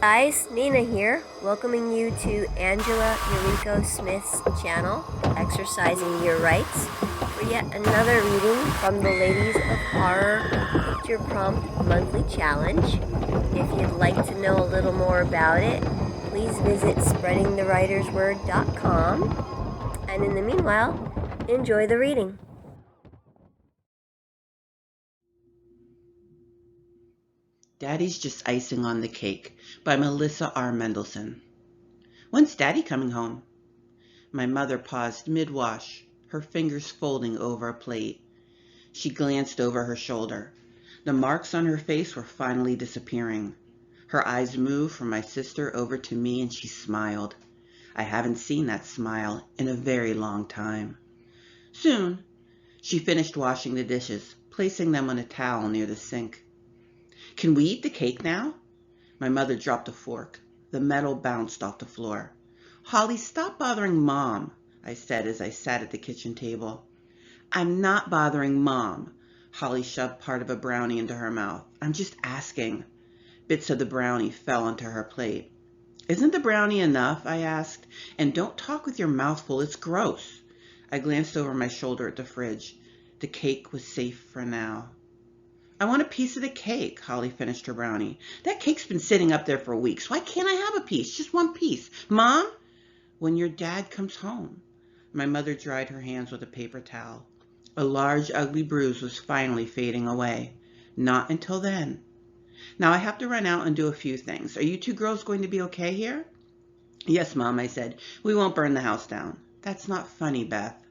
Guys, Nina here, welcoming you to Angela Yuriko Smith's channel, Exercising Your Rights, for yet another reading from the Ladies of Horror Picture Prompt Monthly Challenge. If you'd like to know a little more about it, please visit spreadingthewritersword.com. And in the meanwhile, enjoy the reading. Daddy's Just Icing on the Cake by Melissa R. Mendelson. When's Daddy coming home? My mother paused mid-wash, her fingers folding over a plate. She glanced over her shoulder. The marks on her face were finally disappearing. Her eyes moved from my sister over to me and she smiled. I haven't seen that smile in a very long time. Soon. She finished washing the dishes, placing them on a towel near the sink. Can we eat the cake now? My mother dropped a fork. The metal bounced off the floor. Holly, stop bothering Mom, I said as I sat at the kitchen table. I'm not bothering Mom. Holly shoved part of a brownie into her mouth. I'm just asking. Bits of the brownie fell onto her plate. Isn't the brownie enough? I asked. And don't talk with your mouth full. It's gross. I glanced over my shoulder at the fridge. The cake was safe for now. I want a piece of the cake, Holly finished her brownie. That cake's been sitting up there for weeks. Why can't I have a piece? Just one piece. Mom? When your dad comes home. My mother dried her hands with a paper towel. A large, ugly bruise was finally fading away. Not until then. Now I have to run out and do a few things. Are you two girls going to be okay here? Yes, Mom, I said. We won't burn the house down. That's not funny, Beth.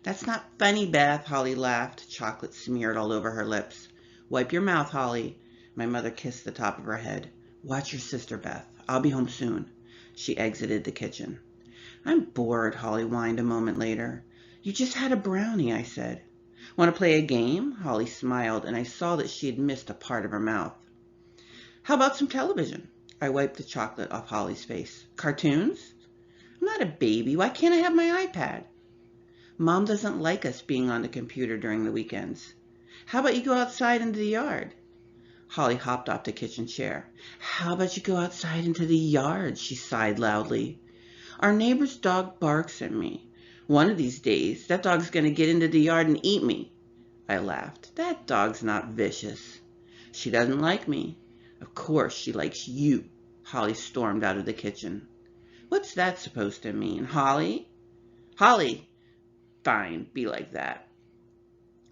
That's not funny, Beth, Holly laughed, chocolate smeared all over her lips. Wipe your mouth, Holly. My mother kissed the top of her head. Watch your sister, Beth. I'll be home soon. She exited the kitchen. I'm bored, Holly whined a moment later. You just had a brownie, I said. Want to play a game? Holly smiled, and I saw that she had missed a part of her mouth. How about some television? I wiped the chocolate off Holly's face. Cartoons? I'm not a baby. Why can't I have my iPad? Mom doesn't like us being on the computer during the weekends. How about you go outside into the yard? Holly hopped off the kitchen chair. How about you go outside into the yard? She sighed loudly. Our neighbor's dog barks at me. One of these days, that dog's going to get into the yard and eat me. I laughed. That dog's not vicious. She doesn't like me. Of course she likes you. Holly stormed out of the kitchen. What's that supposed to mean, Holly? Holly! Fine, be like that.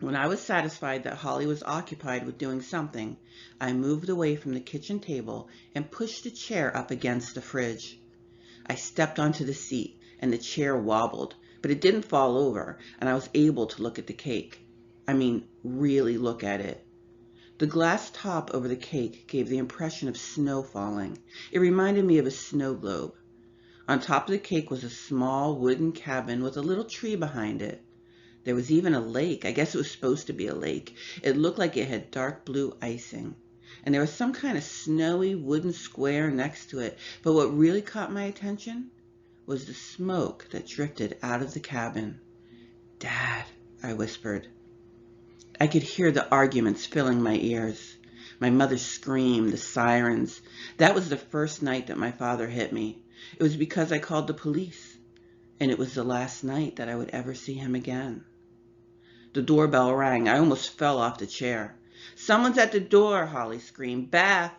When I was satisfied that Holly was occupied with doing something, I moved away from the kitchen table and pushed the chair up against the fridge. I stepped onto the seat and the chair wobbled, but it didn't fall over, and I was able to look at the cake. I mean, really look at it. The glass top over the cake gave the impression of snow falling. It reminded me of a snow globe. On top of the cake was a small wooden cabin with a little tree behind it. There was even a lake. I guess it was supposed to be a lake. It looked like it had dark blue icing. And there was some kind of snowy wooden square next to it. But what really caught my attention was the smoke that drifted out of the cabin. Dad, I whispered. I could hear the arguments filling my ears. My mother screamed, the sirens. That was the first night that my father hit me. It was because I called the police. And it was the last night that I would ever see him again. The doorbell rang. I almost fell off the chair. Someone's at the door, Holly screamed. Beth!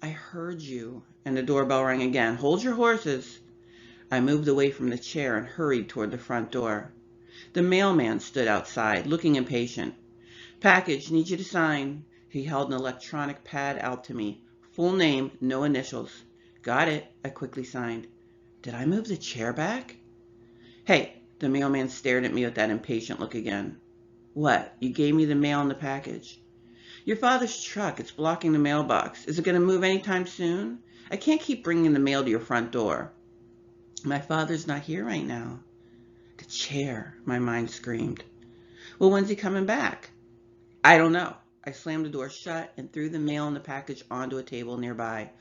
I heard you. And the doorbell rang again. Hold your horses. I moved away from the chair and hurried toward the front door. The mailman stood outside, looking impatient. Package, need you to sign. He held an electronic pad out to me. Full name, no initials. Got it, I quickly signed. Did I move the chair back? Hey, the mailman stared at me with that impatient look again. What? You gave me the mail and the package. Your father's truck. It's blocking the mailbox. Is it going to move anytime soon? I can't keep bringing the mail to your front door. My father's not here right now. The chair, my mind screamed. Well, when's he coming back? I don't know. I slammed the door shut and threw the mail and the package onto a table nearby.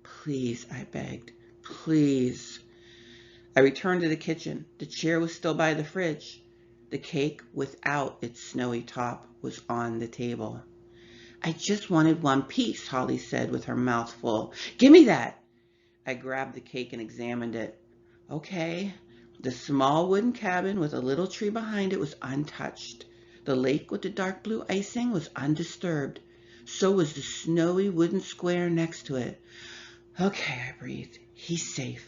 Please, I begged. Please. I returned to the kitchen. The chair was still by the fridge. The cake, without its snowy top, was on the table. I just wanted one piece, Holly said with her mouth full. Give me that! I grabbed the cake and examined it. Okay, the small wooden cabin with a little tree behind it was untouched. The lake with the dark blue icing was undisturbed. So was the snowy wooden square next to it. Okay, I breathed. He's safe.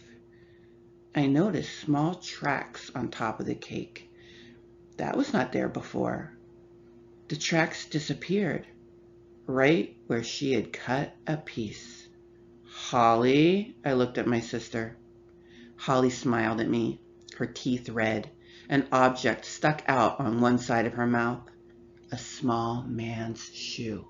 I noticed small tracks on top of the cake. That was not there before. The tracks disappeared, right where she had cut a piece. Holly, I looked at my sister. Holly smiled at me, her teeth red. An object stuck out on one side of her mouth. A small man's shoe.